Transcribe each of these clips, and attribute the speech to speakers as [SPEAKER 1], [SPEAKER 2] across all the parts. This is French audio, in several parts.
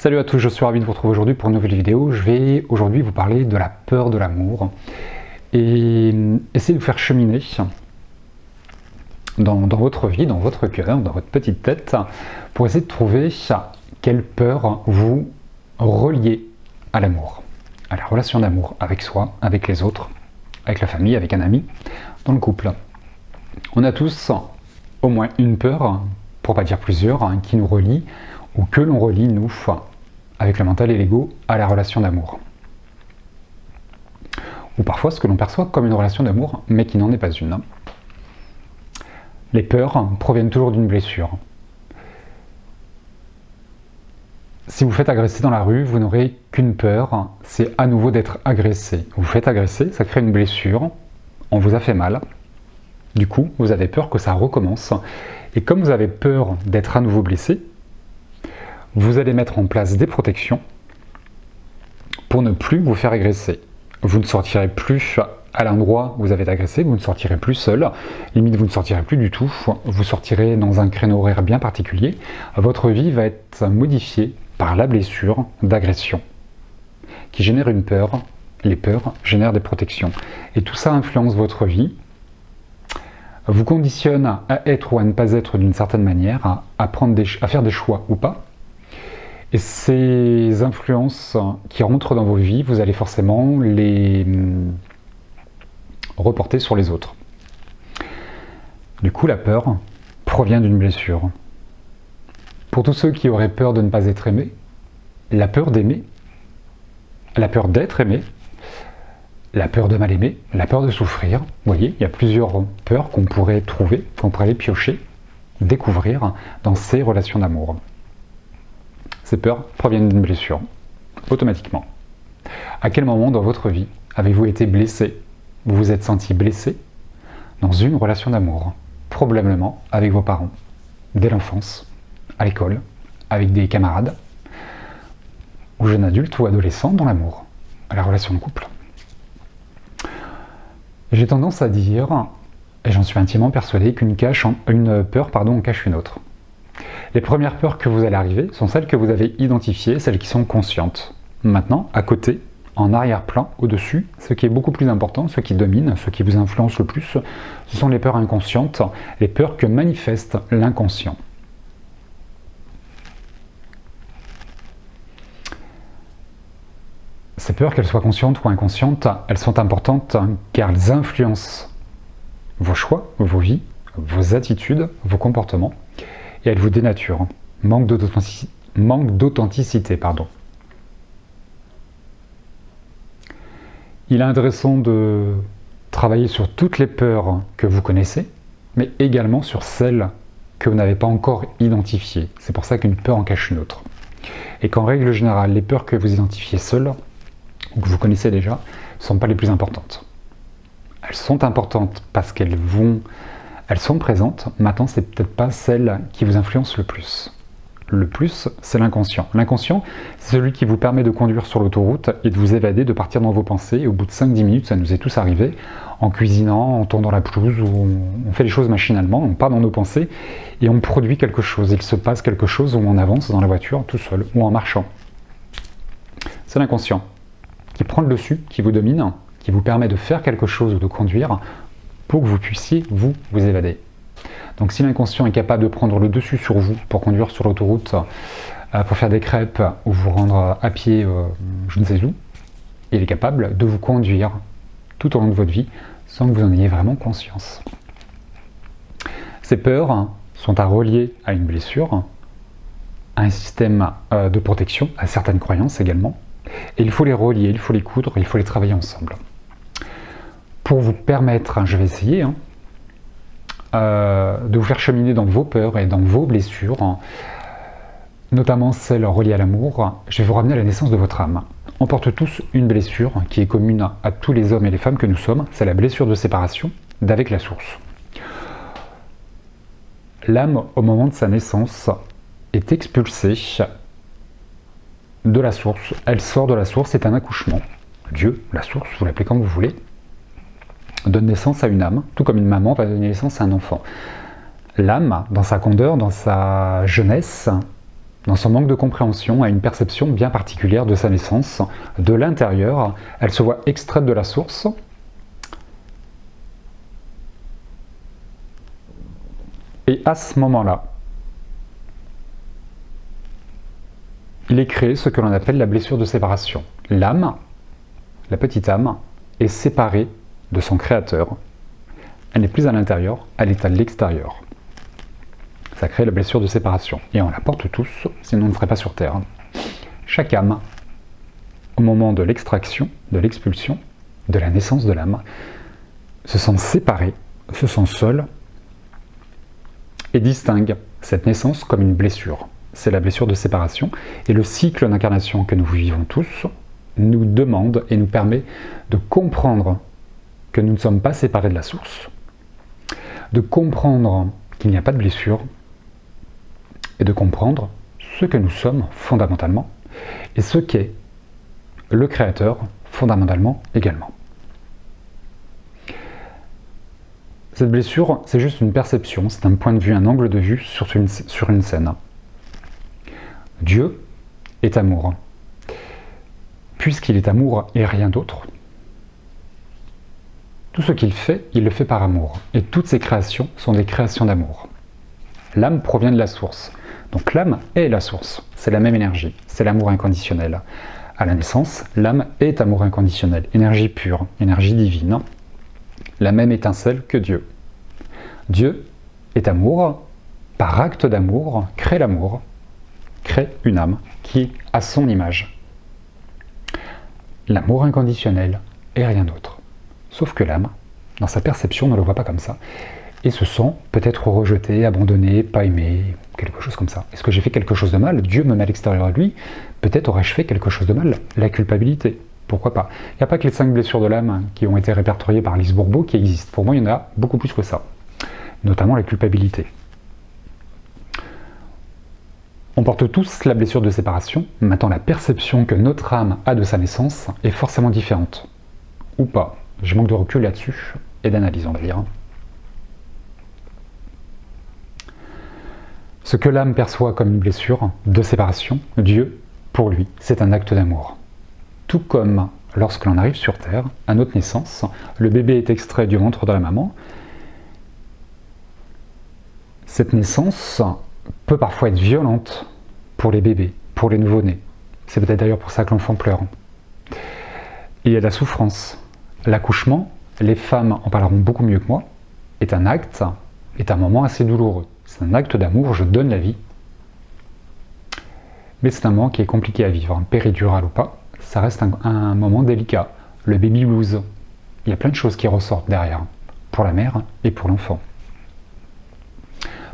[SPEAKER 1] Salut à tous, je suis ravi de vous retrouver aujourd'hui pour une nouvelle vidéo. Je vais aujourd'hui vous parler de la peur de l'amour et essayer de vous faire cheminer dans votre vie, dans votre cœur, dans votre petite tête, pour essayer de trouver quelle peur vous reliez à l'amour, à la relation d'amour avec soi, avec les autres, avec la famille, avec un ami, dans le couple. On a tous au moins une peur, pour pas dire plusieurs, qui nous relie ou que l'on relie, nous, avec le mental et l'ego, à la relation d'amour. Ou parfois ce que l'on perçoit comme une relation d'amour, mais qui n'en est pas une. Les peurs proviennent toujours d'une blessure. Si vous faites agresser dans la rue, vous n'aurez qu'une peur, c'est à nouveau d'être agressé. Vous faites agresser, ça crée une blessure, on vous a fait mal. Du coup, vous avez peur que ça recommence. Et comme vous avez peur d'être à nouveau blessé, vous allez mettre en place des protections pour ne plus vous faire agresser. Vous ne sortirez plus à l'endroit où vous avez été agressé, vous ne sortirez plus seul, limite vous ne sortirez plus du tout, vous sortirez dans un créneau horaire bien particulier. Votre vie va être modifiée par la blessure d'agression qui génère une peur. Les peurs génèrent des protections. Et tout ça influence votre vie, vous conditionne à être ou à ne pas être d'une certaine manière, à faire des choix ou pas. Et ces influences qui rentrent dans vos vies, vous allez forcément les reporter sur les autres. Du coup, la peur provient d'une blessure. Pour tous ceux qui auraient peur de ne pas être aimés, la peur d'aimer, la peur d'être aimé, la peur de mal aimer, la peur de souffrir, vous voyez, il y a plusieurs peurs qu'on pourrait trouver, qu'on pourrait aller piocher, découvrir dans ces relations d'amour. Ces peurs proviennent d'une blessure, automatiquement. À quel moment dans votre vie avez-vous été blessé? Vous vous êtes senti blessé dans une relation d'amour, probablement avec vos parents, dès l'enfance, à l'école, avec des camarades, ou jeunes adultes ou adolescents dans l'amour, à la relation de couple. J'ai tendance à dire, et j'en suis intimement persuadé, qu'une peur en cache une autre. Les premières peurs que vous allez arriver sont celles que vous avez identifiées, celles qui sont conscientes. Maintenant, à côté, en arrière-plan, au-dessus, ce qui est beaucoup plus important, ce qui domine, ce qui vous influence le plus, ce sont les peurs inconscientes, les peurs que manifeste l'inconscient. Ces peurs, qu'elles soient conscientes ou inconscientes, elles sont importantes car elles influencent vos choix, vos vies, vos attitudes, vos comportements, et elles vous dénaturent. Manque d'authenticité, pardon. Il est intéressant de travailler sur toutes les peurs que vous connaissez, mais également sur celles que vous n'avez pas encore identifiées. C'est pour ça qu'une peur en cache une autre. Et qu'en règle générale, les peurs que vous identifiez seules, ou que vous connaissez déjà, ne sont pas les plus importantes. Elles sont importantes parce qu'elles sont présentes, maintenant c'est peut-être pas celles qui vous influencent le plus. Le plus, c'est l'inconscient. L'inconscient, c'est celui qui vous permet de conduire sur l'autoroute et de vous évader, de partir dans vos pensées. Et au bout de 5-10 minutes, ça nous est tous arrivé, en cuisinant, en tondant la pelouse, où on fait les choses machinalement, on part dans nos pensées et on produit quelque chose. Il se passe quelque chose où on avance dans la voiture tout seul ou en marchant. C'est l'inconscient qui prend le dessus, qui vous domine, qui vous permet de faire quelque chose ou de conduire pour que vous puissiez vous évader. Donc si l'inconscient est capable de prendre le dessus sur vous pour conduire sur l'autoroute, pour faire des crêpes ou vous rendre à pied je ne sais où, il est capable de vous conduire tout au long de votre vie sans que vous en ayez vraiment conscience. Ces peurs sont à relier à une blessure, à un système de protection, à certaines croyances également, et il faut les relier, il faut les coudre, il faut les travailler ensemble. Pour vous permettre, je vais essayer, de vous faire cheminer dans vos peurs et dans vos blessures, notamment celles reliées à l'amour, je vais vous ramener à la naissance de votre âme. On porte tous une blessure qui est commune à tous les hommes et les femmes que nous sommes, c'est la blessure de séparation d'avec la source. L'âme, au moment de sa naissance, est expulsée de la source, elle sort de la source, c'est un accouchement. Dieu, la source, vous l'appelez comme vous voulez, donne naissance à une âme, tout comme une maman va donner naissance à un enfant. L'âme, dans sa candeur, dans sa jeunesse, dans son manque de compréhension, a une perception bien particulière de sa naissance. De l'intérieur, elle se voit extraite de la source. Et à ce moment-là, il est créé ce que l'on appelle la blessure de séparation. L'âme, la petite âme, est séparée de son créateur. Elle n'est plus à l'intérieur, elle est à l'extérieur. Ça crée la blessure de séparation. Et on la porte tous, sinon on ne serait pas sur Terre. Chaque âme, au moment de l'extraction, de l'expulsion, de la naissance de l'âme, se sent séparée, se sent seule, et distingue cette naissance comme une blessure. C'est la blessure de séparation. Et le cycle d'incarnation que nous vivons tous nous demande et nous permet de comprendre que nous ne sommes pas séparés de la source, de comprendre qu'il n'y a pas de blessure, et de comprendre ce que nous sommes fondamentalement, et ce qu'est le Créateur fondamentalement également. Cette blessure, c'est juste une perception, c'est un point de vue, un angle de vue sur une scène. Dieu est amour. Puisqu'il est amour et rien d'autre, tout ce qu'il fait, il le fait par amour. Et toutes ses créations sont des créations d'amour. L'âme provient de la source. Donc l'âme est la source, c'est la même énergie, c'est l'amour inconditionnel. À la naissance, l'âme est amour inconditionnel, énergie pure, énergie divine, la même étincelle que Dieu. Dieu est amour, par acte d'amour, crée l'amour, crée une âme qui a son image. L'amour inconditionnel est rien d'autre. Sauf que l'âme, dans sa perception, ne le voit pas comme ça, et se sent peut-être rejeté, abandonné, pas aimé, quelque chose comme ça. Est-ce que j'ai fait quelque chose de mal? Dieu me met à l'extérieur de lui, peut-être aurais-je fait quelque chose de mal? La culpabilité, pourquoi pas? Il n'y a pas que les 5 blessures de l'âme qui ont été répertoriées par Lise Bourbeau qui existent. Pour moi, il y en a beaucoup plus que ça, notamment la culpabilité. On porte tous la blessure de séparation, maintenant la perception que notre âme a de sa naissance est forcément différente. Ou pas. Je manque de recul là-dessus, et d'analyse, on va dire. Ce que l'âme perçoit comme une blessure de séparation, Dieu, pour lui, c'est un acte d'amour. Tout comme lorsque l'on arrive sur Terre, à notre naissance, le bébé est extrait du ventre de la maman. Cette naissance peut parfois être violente pour les bébés, pour les nouveau-nés. C'est peut-être d'ailleurs pour ça que l'enfant pleure. Et il y a la souffrance. L'accouchement, les femmes en parleront beaucoup mieux que moi, est un acte, est un moment assez douloureux. C'est un acte d'amour, je donne la vie. Mais c'est un moment qui est compliqué à vivre, péridural ou pas. Ça reste un moment délicat. Le baby blues. Il y a plein de choses qui ressortent derrière, pour la mère et pour l'enfant.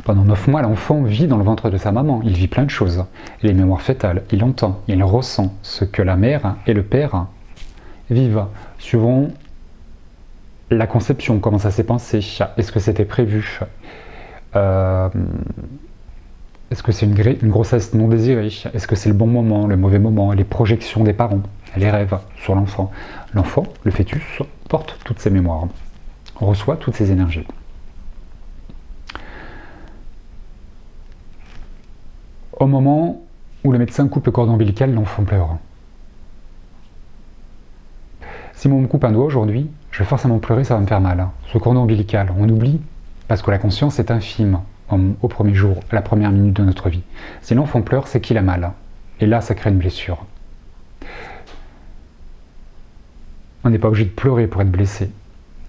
[SPEAKER 1] Pendant 9 mois, l'enfant vit dans le ventre de sa maman. Il vit plein de choses. Les mémoires fœtales, il entend, il ressent ce que la mère et le père vivent. Suivant la conception, comment ça s'est pensé, est-ce que c'était prévu, est-ce que c'est une grossesse non désirée, est-ce que c'est le bon moment, le mauvais moment, les projections des parents, les rêves sur l'enfant. L'enfant, le fœtus, porte toutes ces mémoires, reçoit toutes ces énergies. Au moment où le médecin coupe le cordon ombilical, l'enfant pleure. Si on me coupe un doigt aujourd'hui, je vais forcément pleurer, ça va me faire mal. Ce cordon ombilical, on oublie, parce que la conscience est infime au premier jour, à la première minute de notre vie. Si l'enfant pleure, c'est qu'il a mal. Et là, ça crée une blessure. On n'est pas obligé de pleurer pour être blessé.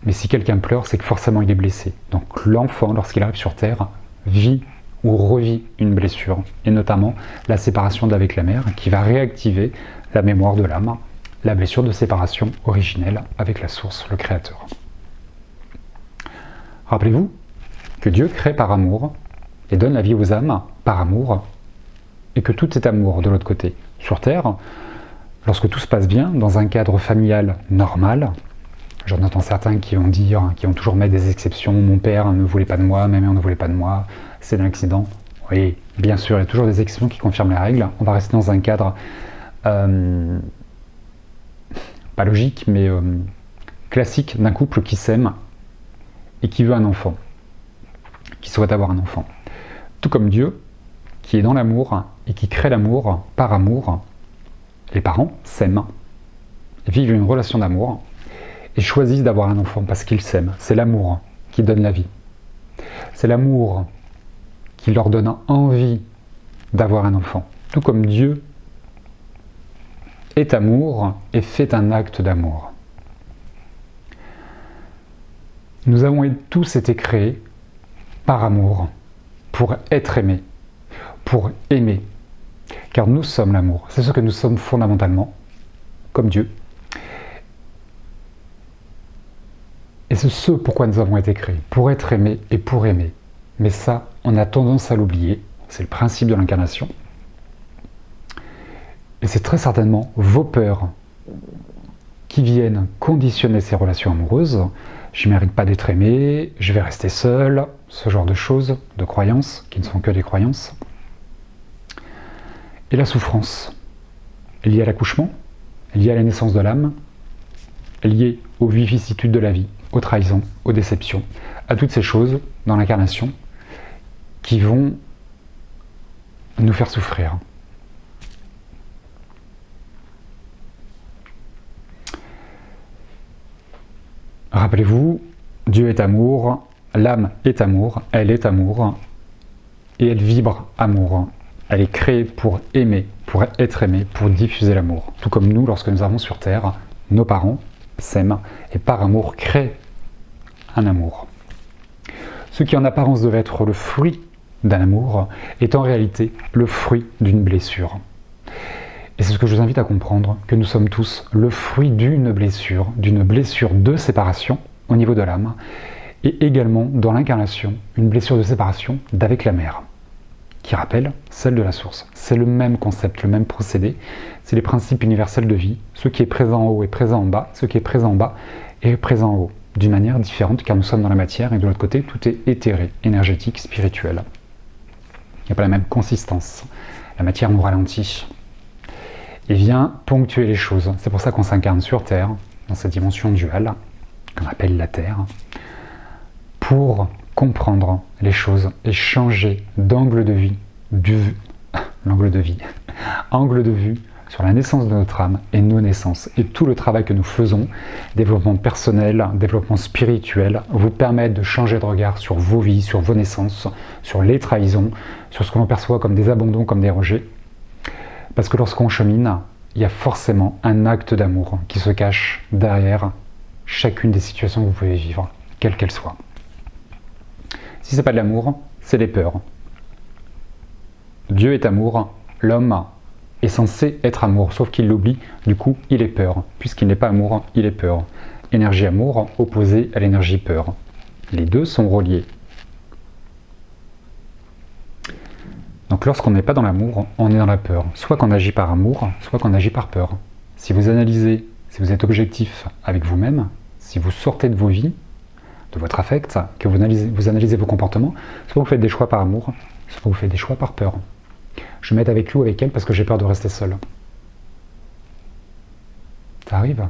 [SPEAKER 1] Mais si quelqu'un pleure, c'est que forcément il est blessé. Donc l'enfant, lorsqu'il arrive sur Terre, vit ou revit une blessure. Et notamment la séparation d'avec la mère, qui va réactiver la mémoire de l'âme, la blessure de séparation originelle avec la source, le Créateur. Rappelez-vous que Dieu crée par amour et donne la vie aux âmes par amour, et que tout est amour de l'autre côté. Sur Terre, lorsque tout se passe bien, dans un cadre familial normal, j'en entends certains qui vont dire, qui vont toujours mettre des exceptions, mon père ne voulait pas de moi, ma mère ne voulait pas de moi, c'est un accident. Oui, bien sûr, il y a toujours des exceptions qui confirment la règle. On va rester dans un cadre pas logique, mais classique d'un couple qui s'aime et qui veut un enfant, qui souhaite avoir un enfant. Tout comme Dieu, qui est dans l'amour et qui crée l'amour par amour, les parents s'aiment, vivent une relation d'amour et choisissent d'avoir un enfant parce qu'ils s'aiment. C'est l'amour qui donne la vie. C'est l'amour qui leur donne envie d'avoir un enfant. Tout comme Dieu est amour et fait un acte d'amour. Nous avons tous été créés par amour, pour être aimés, pour aimer. Car nous sommes l'amour. C'est ce que nous sommes fondamentalement, comme Dieu. Et c'est ce pourquoi nous avons été créés, pour être aimés et pour aimer. Mais ça, on a tendance à l'oublier. C'est le principe de l'incarnation. Et c'est très certainement vos peurs qui viennent conditionner ces relations amoureuses. Je ne mérite pas d'être aimé, je vais rester seul, ce genre de choses, de croyances, qui ne sont que des croyances. Et la souffrance, liée à l'accouchement, liée à la naissance de l'âme, liée aux vicissitudes de la vie, aux trahisons, aux déceptions, à toutes ces choses dans l'incarnation qui vont nous faire souffrir. Rappelez-vous, Dieu est amour, l'âme est amour, et elle vibre amour. Elle est créée pour aimer, pour être aimée, pour diffuser l'amour. Tout comme nous, lorsque nous avons sur Terre, nos parents s'aiment et par amour créent un amour. Ce qui en apparence devait être le fruit d'un amour est en réalité le fruit d'une blessure. Et c'est ce que je vous invite à comprendre, que nous sommes tous le fruit d'une blessure de séparation au niveau de l'âme, et également dans l'incarnation, une blessure de séparation d'avec la mère, qui rappelle celle de la source. C'est le même concept, le même procédé, c'est les principes universels de vie. Ce qui est présent en haut est présent en bas, ce qui est présent en bas est présent en haut, d'une manière différente, car nous sommes dans la matière, et de l'autre côté, tout est éthéré, énergétique, spirituel. Il n'y a pas la même consistance. La matière nous ralentit et vient ponctuer les choses. C'est pour ça qu'on s'incarne sur Terre, dans cette dimension duale, qu'on appelle la Terre, pour comprendre les choses et changer d'angle de vue, angle de vue sur la naissance de notre âme et nos naissances. Et tout le travail que nous faisons, développement personnel, développement spirituel, vous permet de changer de regard sur vos vies, sur vos naissances, sur les trahisons, sur ce que l'on perçoit comme des abandons, comme des rejets. Parce que lorsqu'on chemine, il y a forcément un acte d'amour qui se cache derrière chacune des situations que vous pouvez vivre, quelles qu'elles soient. Si ce n'est pas de l'amour, c'est des peurs. Dieu est amour, l'homme est censé être amour, sauf qu'il l'oublie, du coup il est peur. Puisqu'il n'est pas amour, il est peur. Énergie amour opposée à l'énergie peur. Les deux sont reliés. Donc lorsqu'on n'est pas dans l'amour, on est dans la peur. Soit qu'on agit par amour, soit qu'on agit par peur. Si vous analysez, si vous êtes objectif avec vous-même, si vous sortez de vos vies, de votre affect, que vous analysez vos comportements, soit vous faites des choix par amour, soit vous faites des choix par peur. Je vais m'aide avec lui ou avec elle parce que j'ai peur de rester seul. Ça arrive.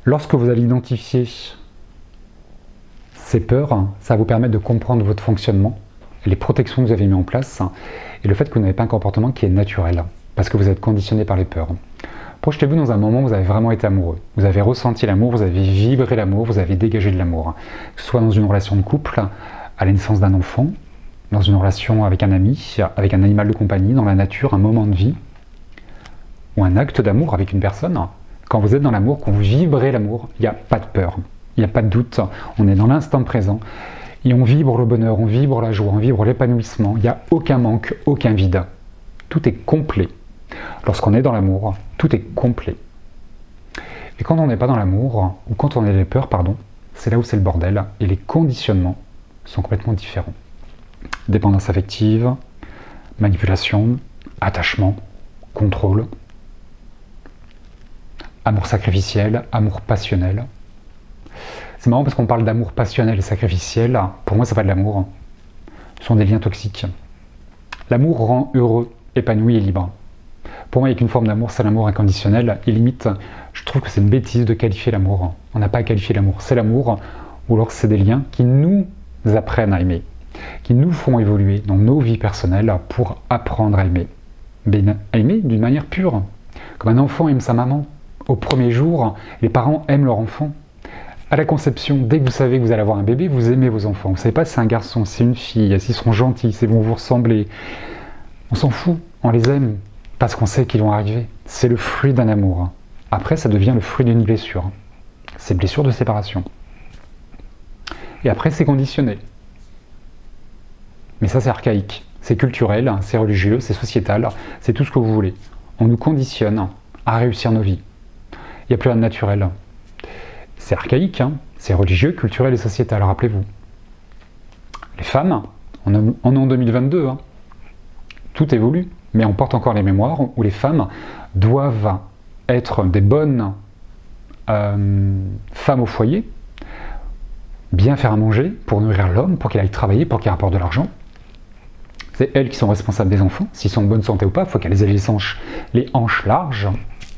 [SPEAKER 1] Lorsque vous allez identifier ces peurs, ça va vous permettre de comprendre votre fonctionnement, les protections que vous avez mises en place, et le fait que vous n'avez pas un comportement qui est naturel, parce que vous êtes conditionné par les peurs. Projetez-vous dans un moment où vous avez vraiment été amoureux. Vous avez ressenti l'amour, vous avez vibré l'amour, vous avez dégagé de l'amour. Que ce soit dans une relation de couple, à la naissance d'un enfant, dans une relation avec un ami, avec un animal de compagnie, dans la nature, un moment de vie, ou un acte d'amour avec une personne. Quand vous êtes dans l'amour, quand vous vibrez l'amour, il n'y a pas de peur, il n'y a pas de doute, on est dans l'instant présent, et on vibre le bonheur, on vibre la joie, on vibre l'épanouissement, il n'y a aucun manque, aucun vide. Tout est complet. Lorsqu'on est dans l'amour, tout est complet. Et quand on n'est pas dans l'amour, ou quand on a des peurs, c'est là où c'est le bordel, et les conditionnements sont complètement différents. Dépendance affective, manipulation, attachement, contrôle, amour sacrificiel, amour passionnel. C'est marrant parce qu'on parle d'amour passionnel et sacrificiel, pour moi c'est pas de l'amour, ce sont des liens toxiques. L'amour rend heureux, épanoui et libre. Pour moi, il n'y a qu'une forme d'amour, c'est l'amour inconditionnel. Et limite, je trouve que c'est une bêtise de qualifier l'amour. On n'a pas à qualifier l'amour. C'est l'amour, ou alors c'est des liens qui nous apprennent à aimer. qui nous font évoluer dans nos vies personnelles pour apprendre à aimer. À aimer d'une manière pure, comme un enfant aime sa maman. Au premier jour, les parents aiment leur enfant. À la conception, dès que vous savez que vous allez avoir un bébé, vous aimez vos enfants. Vous ne savez pas si c'est un garçon, si c'est une fille, s'ils seront gentils, s'ils vont vous ressembler. On s'en fout, on les aime parce qu'on sait qu'ils vont arriver. C'est le fruit d'un amour. Après, ça devient le fruit d'une blessure. C'est blessure de séparation. Et après, c'est conditionné. Mais ça, c'est archaïque. C'est culturel, c'est religieux, c'est sociétal, c'est tout ce que vous voulez. On nous conditionne à réussir nos vies. Il n'y a plus rien de naturel. C'est archaïque, c'est religieux, culturel et sociétal, rappelez-vous. Les femmes, on est en 2022, tout évolue, mais on porte encore les mémoires où les femmes doivent être des bonnes femmes au foyer, bien faire à manger pour nourrir l'homme, pour qu'il aille travailler, pour qu'il rapporte de l'argent. C'est elles qui sont responsables des enfants. S'ils sont en bonne santé ou pas, il faut qu'elles aient les hanches larges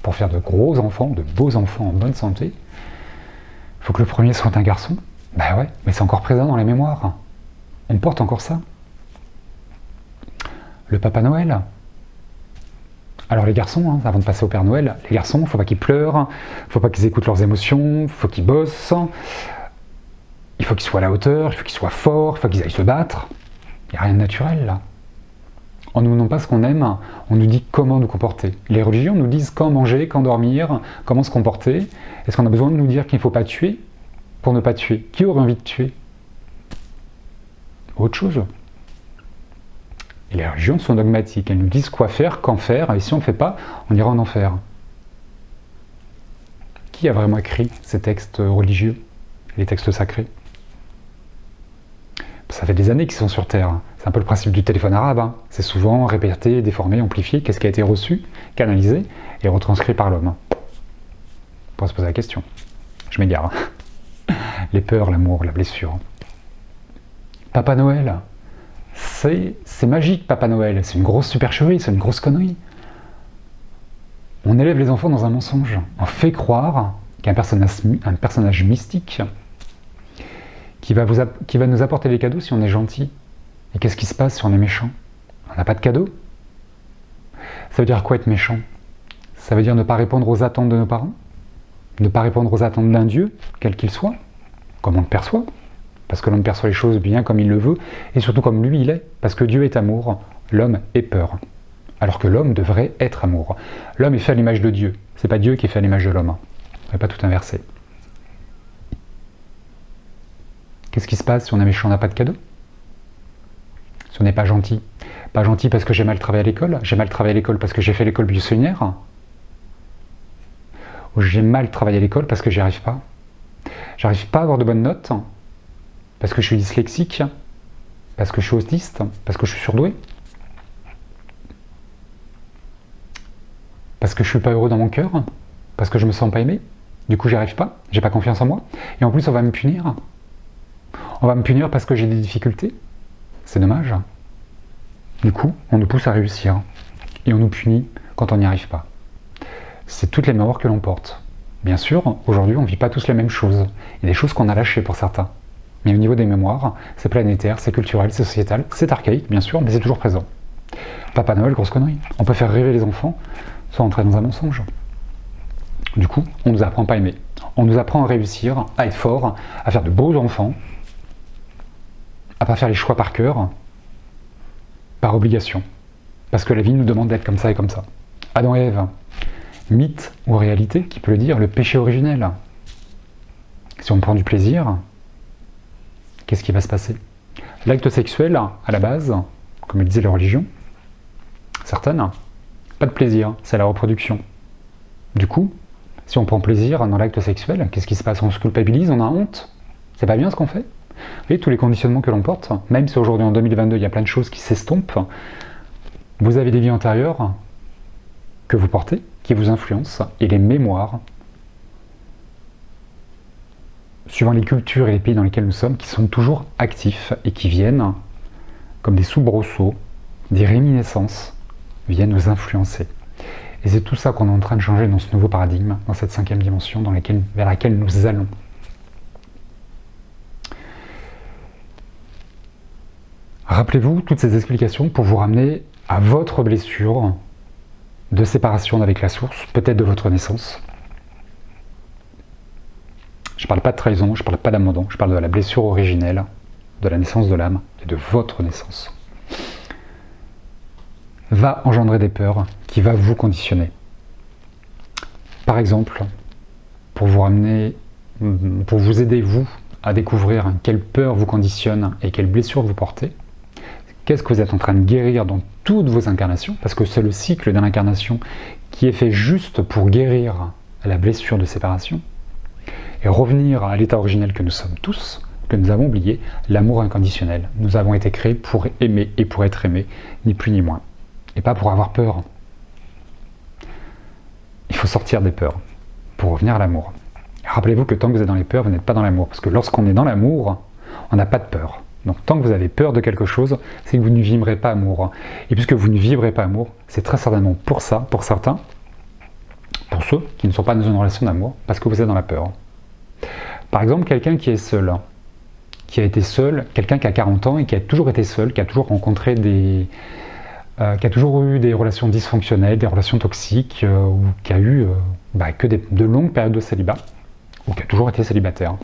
[SPEAKER 1] pour faire de gros enfants, de beaux enfants en bonne santé. Il faut que le premier soit un garçon. Ben ouais, mais c'est encore présent dans les mémoires. On porte encore ça. Le Papa Noël. Alors les garçons, avant de passer au Père Noël, les garçons, il ne faut pas qu'ils pleurent, il ne faut pas qu'ils écoutent leurs émotions, il faut qu'ils bossent, il faut qu'ils soient à la hauteur, il faut qu'ils soient forts, il faut qu'ils aillent se battre. Il n'y a rien de naturel là. On ne nous demande pas ce qu'on aime, on nous dit comment nous comporter. Les religions nous disent quand manger, quand dormir, comment se comporter. Est-ce qu'on a besoin de nous dire qu'il ne faut pas tuer pour ne pas tuer? Qui aurait envie de tuer? Autre chose. Et les religions sont dogmatiques, elles nous disent quoi faire, quand faire, et si on ne fait pas, on ira en enfer. Qui a vraiment écrit ces textes religieux, les textes sacrés? Ça fait des années qu'ils sont sur Terre. C'est un peu le principe du téléphone arabe. C'est souvent répété, déformé, amplifié. Qu'est-ce qui a été reçu, canalisé et retranscrit par l'homme? On pourrait se poser la question. Je m'égare. Les peurs, l'amour, la blessure. Papa Noël, c'est magique, Papa Noël. C'est une grosse supercherie, c'est une grosse connerie. On élève les enfants dans un mensonge. On fait croire qu'un personnage mystique qui va nous apporter les cadeaux si on est gentil. Et qu'est-ce qui se passe si on est méchant? On n'a pas de cadeaux. Ça veut dire quoi être méchant? Ça veut dire ne pas répondre aux attentes de nos parents? Ne pas répondre aux attentes d'un Dieu, quel qu'il soit, comme on le perçoit, parce que l'homme perçoit les choses bien comme il le veut, et surtout comme lui il est, parce que Dieu est amour, l'homme est peur. Alors que l'homme devrait être amour. L'homme est fait à l'image de Dieu, c'est pas Dieu qui est fait à l'image de l'homme. On n'est pas tout inversé. Qu'est-ce qui se passe si on est méchant, on n'a pas de cadeau? Si on n'est pas gentil? Pas gentil parce que j'ai mal travaillé à l'école? J'ai mal travaillé à l'école parce que j'ai fait l'école buissonnière? Ou j'ai mal travaillé à l'école parce que j'y arrive pas? J'arrive pas à avoir de bonnes notes parce que je suis dyslexique? Parce que je suis autiste? Parce que je suis surdoué? Parce que je suis pas heureux dans mon cœur? Parce que je me sens pas aimé? Du coup j'y arrive pas? J'ai pas confiance en moi? Et en plus on va me punir? On va me punir parce que j'ai des difficultés? C'est dommage. Du coup, on nous pousse à réussir. Et on nous punit quand on n'y arrive pas. C'est toutes les mémoires que l'on porte. Bien sûr, aujourd'hui, on ne vit pas tous les mêmes choses. Il y a des choses qu'on a lâchées pour certains. Mais au niveau des mémoires, c'est planétaire, c'est culturel, c'est sociétal, c'est archaïque, bien sûr, mais c'est toujours présent. Papa Noël, grosse connerie. On peut faire rêver les enfants sans entrer dans un mensonge. Du coup, on ne nous apprend pas à aimer. On nous apprend à réussir, à être fort, à faire de beaux enfants, à pas faire les choix par cœur, par obligation. Parce que la vie nous demande d'être comme ça et comme ça. Adam et Ève, mythe ou réalité, qui peut le dire, le péché originel. Si on prend du plaisir, qu'est-ce qui va se passer? L'acte sexuel, à la base, comme le disaient les religions, certaines, pas de plaisir, c'est la reproduction. Du coup, si on prend plaisir dans l'acte sexuel, qu'est-ce qui se passe? On se culpabilise, on a honte? C'est pas bien ce qu'on fait? Vous voyez, tous les conditionnements que l'on porte, même si aujourd'hui en 2022 il y a plein de choses qui s'estompent, vous avez des vies antérieures que vous portez, qui vous influencent, et les mémoires, suivant les cultures et les pays dans lesquels nous sommes, qui sont toujours actifs et qui viennent, comme des soubresauts, des réminiscences, viennent nous influencer. Et c'est tout ça qu'on est en train de changer dans ce nouveau paradigme, dans cette 5e dimension vers laquelle nous allons. Rappelez-vous toutes ces explications pour vous ramener à votre blessure de séparation avec la source, peut-être de votre naissance. Je ne parle pas de trahison, je ne parle pas d'abandon, je parle de la blessure originelle, de la naissance de l'âme et de votre naissance. Va engendrer des peurs qui va vous conditionner. Par exemple, pour vous ramener, pour vous aider vous à découvrir quelle peur vous conditionne et quelle blessure vous portez, qu'est-ce que vous êtes en train de guérir dans toutes vos incarnations, parce que c'est le cycle de l'incarnation qui est fait juste pour guérir la blessure de séparation et revenir à l'état originel que nous sommes tous, que nous avons oublié, l'amour inconditionnel. Nous avons été créés pour aimer et pour être aimés, ni plus ni moins, et pas pour avoir peur. Il faut sortir des peurs pour revenir à l'amour. Rappelez-vous que tant que vous êtes dans les peurs, vous n'êtes pas dans l'amour, parce que lorsqu'on est dans l'amour, on n'a pas de peur. Donc tant que vous avez peur de quelque chose, c'est que vous ne vibrez pas amour. Et puisque vous ne vibrez pas amour, c'est très certainement pour ça, pour certains, pour ceux qui ne sont pas dans une relation d'amour, parce que vous êtes dans la peur. Par exemple, quelqu'un qui est seul, qui a été seul, quelqu'un qui a 40 ans et qui a toujours été seul, qui a toujours rencontré qui a toujours eu des relations dysfonctionnelles, des relations toxiques, ou qui a eu que de longues périodes de célibat, ou qui a toujours été célibataire.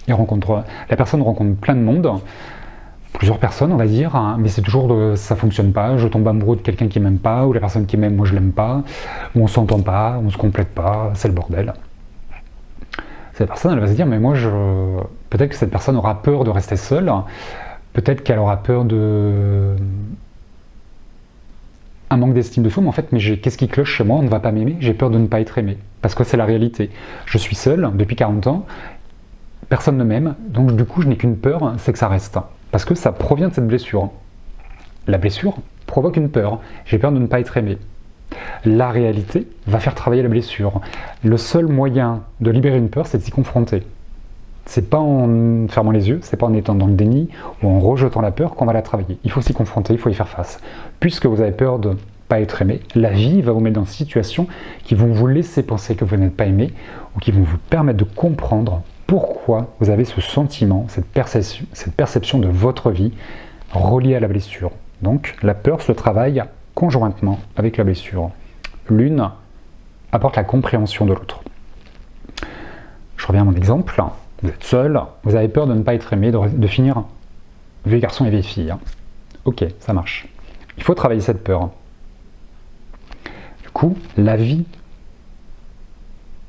[SPEAKER 1] La personne rencontre plein de monde, plusieurs personnes on va dire, hein, mais c'est toujours ça fonctionne pas, je tombe amoureux de quelqu'un qui m'aime pas, ou la personne qui m'aime, moi je l'aime pas, ou on s'entend pas, on se complète pas, c'est le bordel. Cette personne elle va se dire mais moi peut-être que cette personne aura peur de rester seule, peut-être qu'elle aura peur de un manque d'estime de soi, mais en fait qu'est-ce qui cloche chez moi, on ne va pas m'aimer, j'ai peur de ne pas être aimé, parce que c'est la réalité. Je suis seule depuis 40 ans, personne ne m'aime, donc du coup je n'ai qu'une peur, c'est que ça reste. Parce que ça provient de cette blessure. La blessure provoque une peur. J'ai peur de ne pas être aimé. La réalité va faire travailler la blessure. Le seul moyen de libérer une peur, c'est de s'y confronter. C'est pas en fermant les yeux, c'est pas en étant dans le déni ou en rejetant la peur qu'on va la travailler. Il faut s'y confronter, il faut y faire face. Puisque vous avez peur de ne pas être aimé, la vie va vous mettre dans des situations qui vont vous laisser penser que vous n'êtes pas aimé ou qui vont vous permettre de comprendre pourquoi vous avez ce sentiment, cette perception de votre vie reliée à la blessure. Donc la peur se travaille conjointement avec la blessure. L'une apporte la compréhension de l'autre. Je reviens à mon exemple. Vous êtes seul, vous avez peur de ne pas être aimé, de finir vieux garçon et vieille fille. Ok, ça marche. Il faut travailler cette peur. Du coup, la vie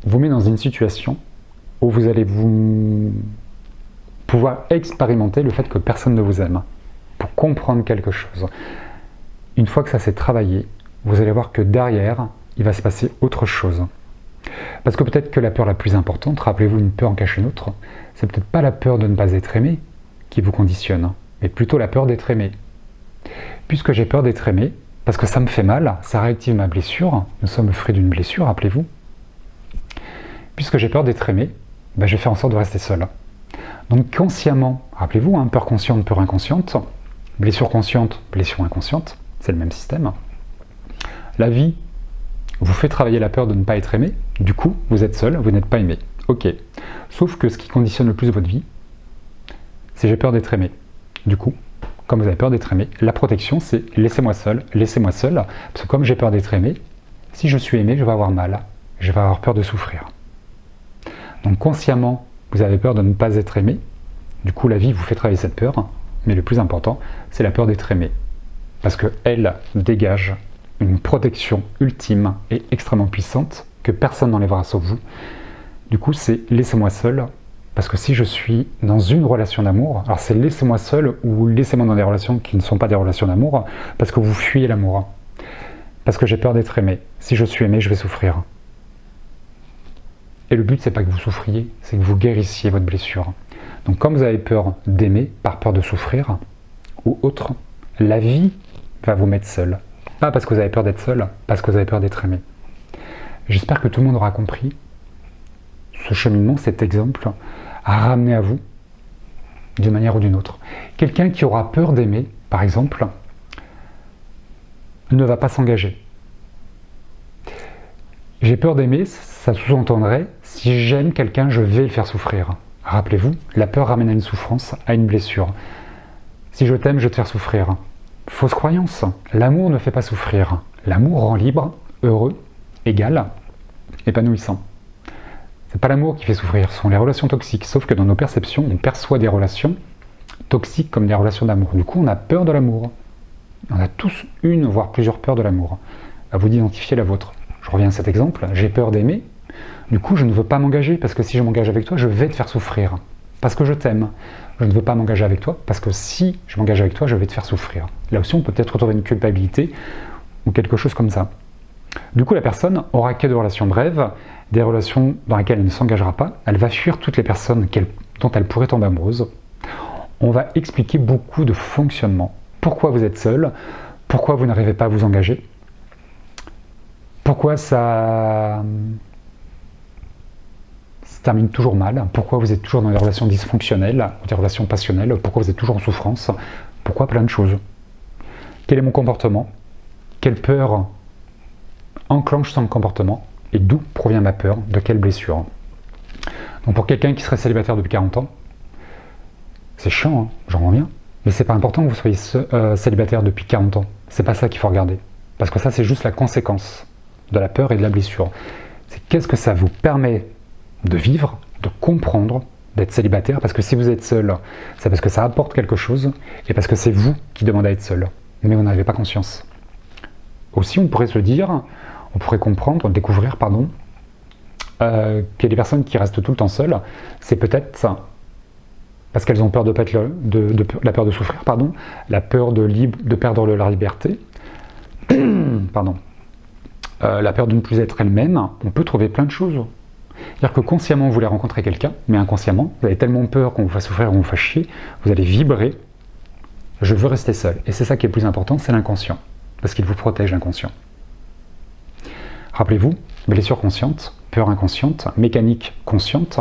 [SPEAKER 1] vous met dans une situation où vous allez pouvoir expérimenter le fait que personne ne vous aime, pour comprendre quelque chose. Une fois que ça s'est travaillé, vous allez voir que derrière, il va se passer autre chose. Parce que peut-être que la peur la plus importante, rappelez-vous, une peur en cache une autre, c'est peut-être pas la peur de ne pas être aimé qui vous conditionne, mais plutôt la peur d'être aimé. Puisque j'ai peur d'être aimé, parce que ça me fait mal, ça réactive ma blessure, nous sommes le fruit d'une blessure, rappelez-vous. Puisque j'ai peur d'être aimé, je vais faire en sorte de rester seul. Donc consciemment, rappelez-vous, peur consciente, peur inconsciente, blessure consciente, blessure inconsciente, c'est le même système. La vie vous fait travailler la peur de ne pas être aimé, du coup, vous êtes seul, vous n'êtes pas aimé. Ok. Sauf que ce qui conditionne le plus votre vie, c'est j'ai peur d'être aimé. Du coup, comme vous avez peur d'être aimé, la protection, c'est laissez-moi seul, parce que comme j'ai peur d'être aimé, si je suis aimé, je vais avoir mal, je vais avoir peur de souffrir. Donc consciemment, vous avez peur de ne pas être aimé, du coup la vie vous fait travailler cette peur, mais le plus important, c'est la peur d'être aimé. Parce qu'elle dégage une protection ultime et extrêmement puissante que personne n'enlèvera sauf vous. Du coup, c'est laissez-moi seul, parce que si je suis dans une relation d'amour, alors c'est laissez-moi seul ou laissez-moi dans des relations qui ne sont pas des relations d'amour, parce que vous fuyez l'amour. Parce que j'ai peur d'être aimé. Si je suis aimé, je vais souffrir. Et le but, c'est pas que vous souffriez, c'est que vous guérissiez votre blessure. Donc comme vous avez peur d'aimer, par peur de souffrir, ou autre, la vie va vous mettre seul. Pas parce que vous avez peur d'être seul, parce que vous avez peur d'être aimé. J'espère que tout le monde aura compris ce cheminement, cet exemple, à ramener à vous, d'une manière ou d'une autre. Quelqu'un qui aura peur d'aimer, par exemple, ne va pas s'engager. J'ai peur d'aimer, ça sous-entendrait, si j'aime quelqu'un, je vais le faire souffrir. Rappelez-vous, la peur ramène à une souffrance, à une blessure. Si je t'aime, je vais te faire souffrir. Fausse croyance. L'amour ne fait pas souffrir. L'amour rend libre, heureux, égal, épanouissant. C'est pas l'amour qui fait souffrir, ce sont les relations toxiques. Sauf que dans nos perceptions, on perçoit des relations toxiques comme des relations d'amour. Du coup, on a peur de l'amour. On a tous une, voire plusieurs peurs de l'amour. À vous d'identifier la vôtre. Je reviens à cet exemple. J'ai peur d'aimer. Du coup, je ne veux pas m'engager parce que si je m'engage avec toi, je vais te faire souffrir. Parce que je t'aime. Je ne veux pas m'engager avec toi parce que si je m'engage avec toi, je vais te faire souffrir. Là aussi, on peut peut-être retrouver une culpabilité ou quelque chose comme ça. Du coup, la personne aura que des relations brèves, des relations dans lesquelles elle ne s'engagera pas. Elle va fuir toutes les personnes dont elle pourrait tomber amoureuse. On va expliquer beaucoup de fonctionnement. Pourquoi vous êtes seul, pourquoi vous n'arrivez pas à vous engager, pourquoi ça se termine toujours mal, pourquoi vous êtes toujours dans des relations dysfonctionnelles, des relations passionnelles, pourquoi vous êtes toujours en souffrance, pourquoi plein de choses. Quel est mon comportement? Quelle peur enclenche son comportement? Et d'où provient ma peur? De quelle blessure? Donc pour quelqu'un qui serait célibataire depuis 40 ans, c'est chiant, hein, j'en reviens. Mais c'est pas important que vous soyez célibataire depuis 40 ans. C'est pas ça qu'il faut regarder. Parce que ça, c'est juste la conséquence de la peur et de la blessure. C'est qu'est-ce que ça vous permet de vivre, de comprendre, d'être célibataire. Parce que si vous êtes seul, c'est parce que ça apporte quelque chose et parce que c'est vous qui demandez à être seul. Mais vous n'avez pas conscience. Aussi, on pourrait se dire, on pourrait comprendre, découvrir, qu'il y a des personnes qui restent tout le temps seules. C'est peut-être parce qu'elles ont peur de la peur de souffrir, la peur de perdre leur liberté, la peur de ne plus être elle-même. On peut trouver plein de choses. C'est-à-dire que consciemment, vous voulez rencontrer quelqu'un, mais inconsciemment, vous avez tellement peur qu'on vous fasse souffrir, qu'on vous fasse chier, vous allez vibrer « je veux rester seul ». Et c'est ça qui est le plus important, c'est l'inconscient, parce qu'il vous protège, l'inconscient. Rappelez-vous, blessure consciente, peur inconsciente, mécanique consciente,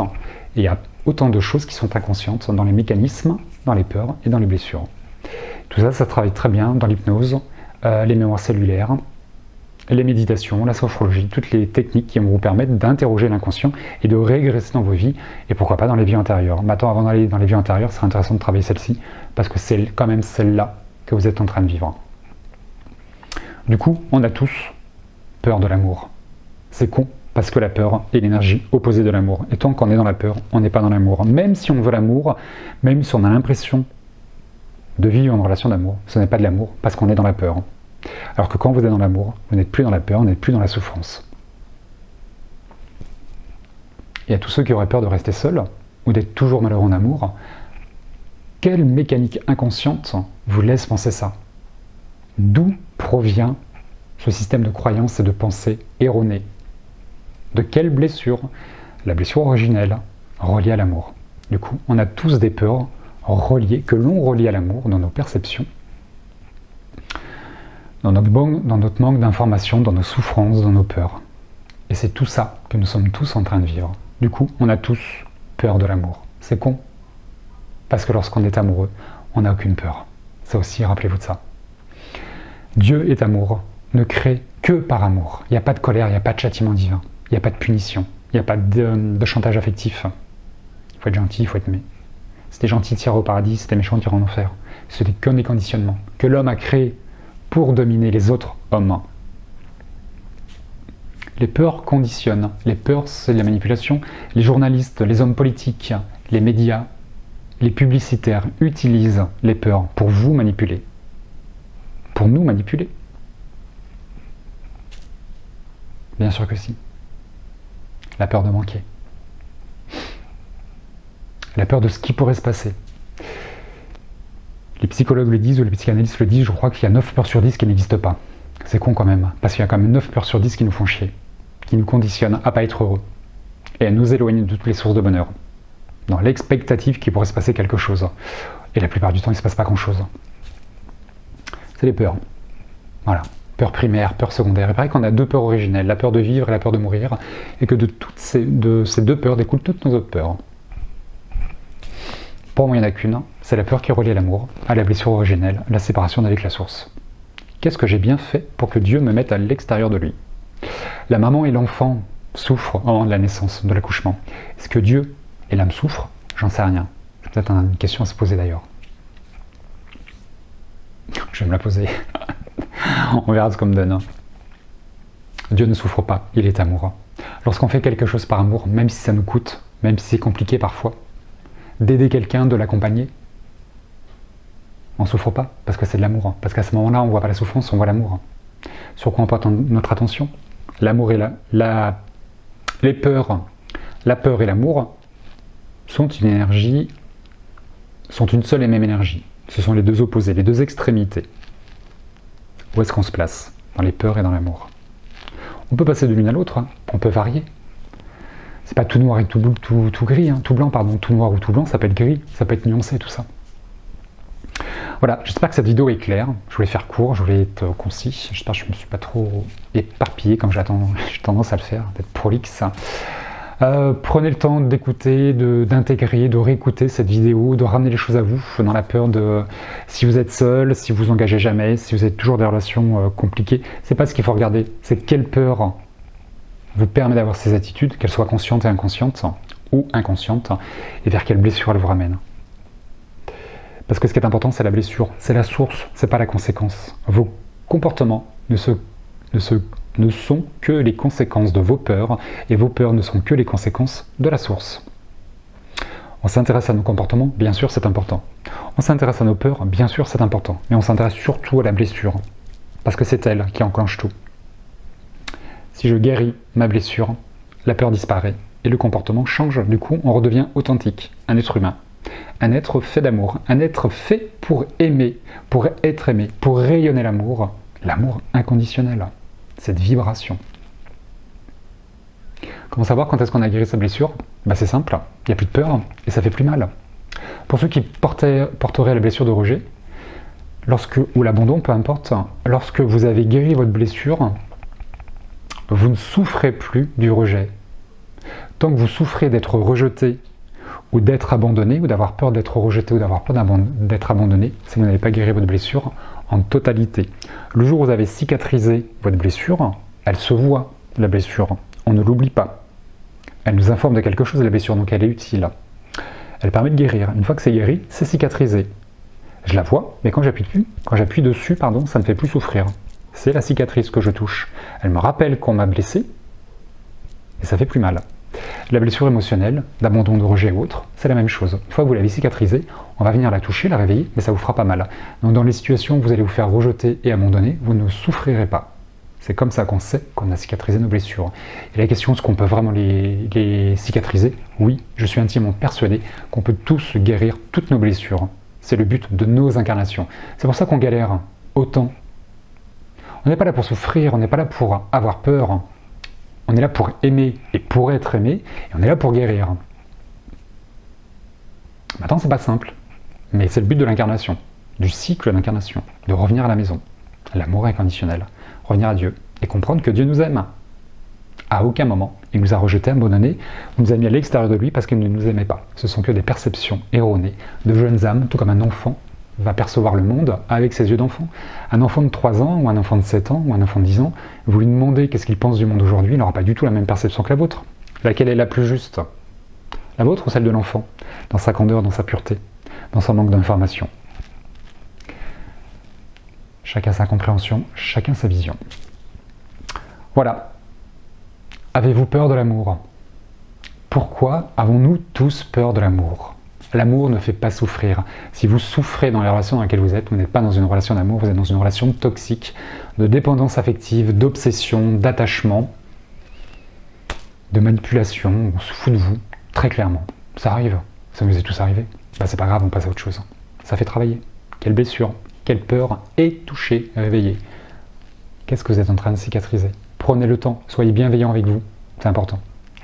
[SPEAKER 1] et il y a autant de choses qui sont inconscientes dans les mécanismes, dans les peurs et dans les blessures. Tout ça, ça travaille très bien dans l'hypnose, les mémoires cellulaires, les méditations, la sophrologie, toutes les techniques qui vont vous permettre d'interroger l'inconscient et de régresser dans vos vies, et pourquoi pas dans les vies antérieures. Maintenant, avant d'aller dans les vies antérieures, c'est intéressant de travailler celle-ci, parce que c'est quand même celle-là que vous êtes en train de vivre. Du coup, on a tous peur de l'amour. C'est con, parce que la peur est l'énergie opposée de l'amour. Et tant qu'on est dans la peur, on n'est pas dans l'amour. Même si on veut l'amour, même si on a l'impression de vivre une relation d'amour, ce n'est pas de l'amour, parce qu'on est dans la peur. Alors que quand vous êtes dans l'amour, vous n'êtes plus dans la peur, vous n'êtes plus dans la souffrance. Et à tous ceux qui auraient peur de rester seuls, ou d'être toujours malheureux en amour, quelle mécanique inconsciente vous laisse penser ça? D'où provient ce système de croyances et de pensées erronées? De quelle blessure? La blessure originelle, reliée à l'amour. Du coup, on a tous des peurs reliées, que l'on relie à l'amour dans nos perceptions, dans notre manque d'informations, dans nos souffrances, dans nos peurs. Et c'est tout ça que nous sommes tous en train de vivre. Du coup, on a tous peur de l'amour. C'est con. Parce que lorsqu'on est amoureux, on n'a aucune peur. Ça aussi, rappelez-vous de ça. Dieu est amour, ne crée que par amour. Il n'y a pas de colère, il n'y a pas de châtiment divin, il n'y a pas de punition, il n'y a pas de chantage affectif. Il faut être gentil, il faut être aimé. Si t'es gentil, tu iras au paradis, si t'es méchant, tu iras en enfer. Ce n'est que des conditionnements que l'homme a créés pour dominer les autres hommes. Les peurs conditionnent. Les peurs, c'est de la manipulation. Les journalistes, les hommes politiques, les médias, les publicitaires utilisent les peurs pour vous manipuler. Pour nous manipuler. Bien sûr que si. La peur de manquer. La peur de ce qui pourrait se passer. Les psychologues le disent ou les psychanalystes le disent, je crois qu'il y a 9 peurs sur 10 qui n'existent pas. C'est con quand même, parce qu'il y a quand même 9 peurs sur 10 qui nous font chier, qui nous conditionnent à pas être heureux, et à nous éloigner de toutes les sources de bonheur. Dans l'expectative qu'il pourrait se passer quelque chose. Et la plupart du temps, il ne se passe pas grand-chose. C'est les peurs. Voilà. Peur primaire, peur secondaire. Et pareil qu'on a 2 peurs originelles, la peur de vivre et la peur de mourir, et que de ces 2 peurs découlent toutes nos autres peurs. Pour moi, il n'y en a qu'une, c'est la peur qui est reliée à l'amour, à la blessure originelle, la séparation d'avec la source. Qu'est-ce que j'ai bien fait pour que Dieu me mette à l'extérieur de lui? La maman et l'enfant souffrent au moment de la naissance, de l'accouchement. Est-ce que Dieu et l'âme souffrent? J'en sais rien. C'est peut-être une question à se poser d'ailleurs. Je vais me la poser. On verra ce qu'on me donne. Dieu ne souffre pas, il est amour. Lorsqu'on fait quelque chose par amour, même si ça nous coûte, même si c'est compliqué parfois, d'aider quelqu'un, de l'accompagner, on ne souffre pas, parce que c'est de l'amour. Parce qu'à ce moment-là, on ne voit pas la souffrance, on voit l'amour. Sur quoi on porte notre attention? L'amour et les peurs. La peur et l'amour sont une énergie, sont une seule et même énergie. Ce sont les deux opposés, les deux extrémités. Où est-ce qu'on se place? Dans les peurs et dans l'amour. On peut passer de l'une à l'autre, on peut varier. C'est pas tout noir et tout gris, tout blanc, pardon. Tout noir ou tout blanc, ça peut être gris, ça peut être nuancé, tout ça. Voilà, j'espère que cette vidéo est claire. Je voulais faire court, je voulais être concis. J'espère que je ne me suis pas trop éparpillé comme j'ai tendance à le faire, d'être prolixe. Prenez le temps d'écouter, d'intégrer, de réécouter cette vidéo, de ramener les choses à vous, dans la peur de... Si vous êtes seul, si vous engagez jamais, si vous êtes toujours des relations compliquées, c'est pas ce qu'il faut regarder, c'est quelle peur vous permet d'avoir ces attitudes, qu'elles soient conscientes et inconscientes, ou inconscientes, et vers quelle blessure elles vous ramènent. Parce que ce qui est important, c'est la blessure, c'est la source, c'est pas la conséquence. Vos comportements ne sont que les conséquences de vos peurs, et vos peurs ne sont que les conséquences de la source. On s'intéresse à nos comportements, bien sûr c'est important. On s'intéresse à nos peurs, bien sûr c'est important. Mais on s'intéresse surtout à la blessure, parce que c'est elle qui enclenche tout. Si je guéris ma blessure, la peur disparaît, et le comportement change, du coup on redevient authentique, un être humain. Un être fait d'amour, un être fait pour aimer, pour être aimé, pour rayonner l'amour inconditionnel, cette vibration. Comment savoir quand est-ce qu'on a guéri sa blessure? C'est simple, il n'y a plus de peur et ça fait plus mal. Pour ceux qui porteraient la blessure de rejet, ou l'abandon, peu importe, lorsque vous avez guéri votre blessure, vous ne souffrez plus du rejet. Tant que vous souffrez d'être rejeté, ou d'être abandonné, ou d'avoir peur d'être rejeté, ou d'avoir peur d'être abandonné, c'est que vous n'avez pas guéri votre blessure en totalité. Le jour où vous avez cicatrisé votre blessure, elle se voit, la blessure. On ne l'oublie pas. Elle nous informe de quelque chose, la blessure, donc elle est utile. Elle permet de guérir. Une fois que c'est guéri, c'est cicatrisé. Je la vois, mais quand j'appuie dessus, ça ne fait plus souffrir. C'est la cicatrice que je touche. Elle me rappelle qu'on m'a blessé, et ça fait plus mal. La blessure émotionnelle, d'abandon, de rejet ou autre, c'est la même chose. Une fois que vous l'avez cicatrisée, on va venir la toucher, la réveiller, mais ça vous fera pas mal. Donc dans les situations où vous allez vous faire rejeter et abandonner, vous ne souffrirez pas. C'est comme ça qu'on sait qu'on a cicatrisé nos blessures. Et la question, est-ce qu'on peut vraiment les cicatriser? Oui, je suis intimement persuadé qu'on peut tous guérir toutes nos blessures. C'est le but de nos incarnations. C'est pour ça qu'on galère autant. On n'est pas là pour souffrir, on n'est pas là pour avoir peur. On est là pour aimer et pour être aimé, et on est là pour guérir. Maintenant, c'est pas simple, mais c'est le but de l'incarnation, du cycle d'incarnation, de revenir à la maison, l'amour inconditionnel, revenir à Dieu et comprendre que Dieu nous aime. À aucun moment, il nous a rejetés, abandonnés, nous a mis à l'extérieur de lui parce qu'il ne nous aimait pas. Ce sont que des perceptions erronées de jeunes âmes, tout comme un enfant va percevoir le monde avec ses yeux d'enfant. Un enfant de 3 ans, ou un enfant de 7 ans, ou un enfant de 10 ans, vous lui demandez qu'est-ce qu'il pense du monde aujourd'hui, il n'aura pas du tout la même perception que la vôtre. Laquelle est la plus juste? La vôtre ou celle de l'enfant? Dans sa candeur, dans sa pureté, dans son manque d'information. Chacun sa compréhension, chacun sa vision. Voilà. Avez-vous peur de l'amour? Pourquoi avons-nous tous peur de l'amour? L'amour ne fait pas souffrir. Si vous souffrez dans les relations dans lesquelles vous n'êtes pas dans une relation d'amour, vous êtes dans une relation toxique, de dépendance affective, d'obsession, d'attachement, de manipulation, on se fout de vous, très clairement. Ça arrive, ça nous est tous arrivé. C'est pas grave, on passe à autre chose. Ça fait travailler. Quelle blessure, quelle peur est touchée, réveillée. Qu'est-ce que vous êtes en train de cicatriser? Prenez le temps, soyez bienveillant avec vous, c'est important.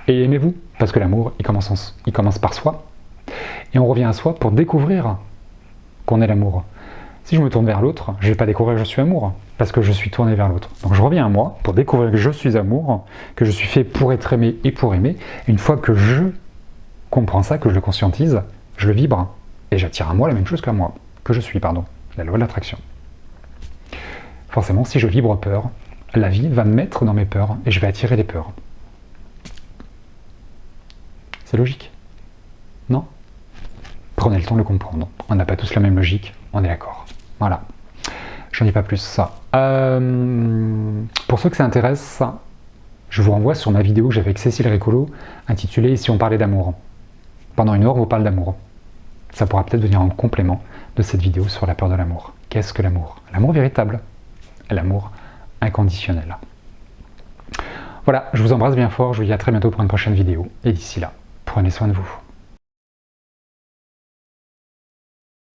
[SPEAKER 1] Et aimez-vous, parce que l'amour, il commence par soi. Et on revient à soi pour découvrir qu'on est l'amour. Si je me tourne vers l'autre, je ne vais pas découvrir que je suis amour, parce que je suis tourné vers l'autre. Donc je reviens à moi pour découvrir que je suis amour, que je suis fait pour être aimé et pour aimer. Et une fois que je comprends ça, que je le conscientise, je le vibre. Et j'attire à moi la même chose que je suis, la loi de l'attraction. Forcément, si je vibre peur, la vie va me mettre dans mes peurs et je vais attirer les peurs. C'est logique? Prenez le temps de le comprendre. On n'a pas tous la même logique, on est d'accord. Voilà. J'en dis pas plus. Pour ceux que ça intéresse, je vous renvoie sur ma vidéo que j'ai fait avec Cécile Récolo, intitulée « Et si on parlait d'amour ?» Pendant 1 heure, on vous parle d'amour. Ça pourra peut-être venir en complément de cette vidéo sur la peur de l'amour. Qu'est-ce que l'amour? L'amour véritable, l'amour inconditionnel. Voilà, je vous embrasse bien fort, je vous dis à très bientôt pour une prochaine vidéo. Et d'ici là, prenez soin de vous.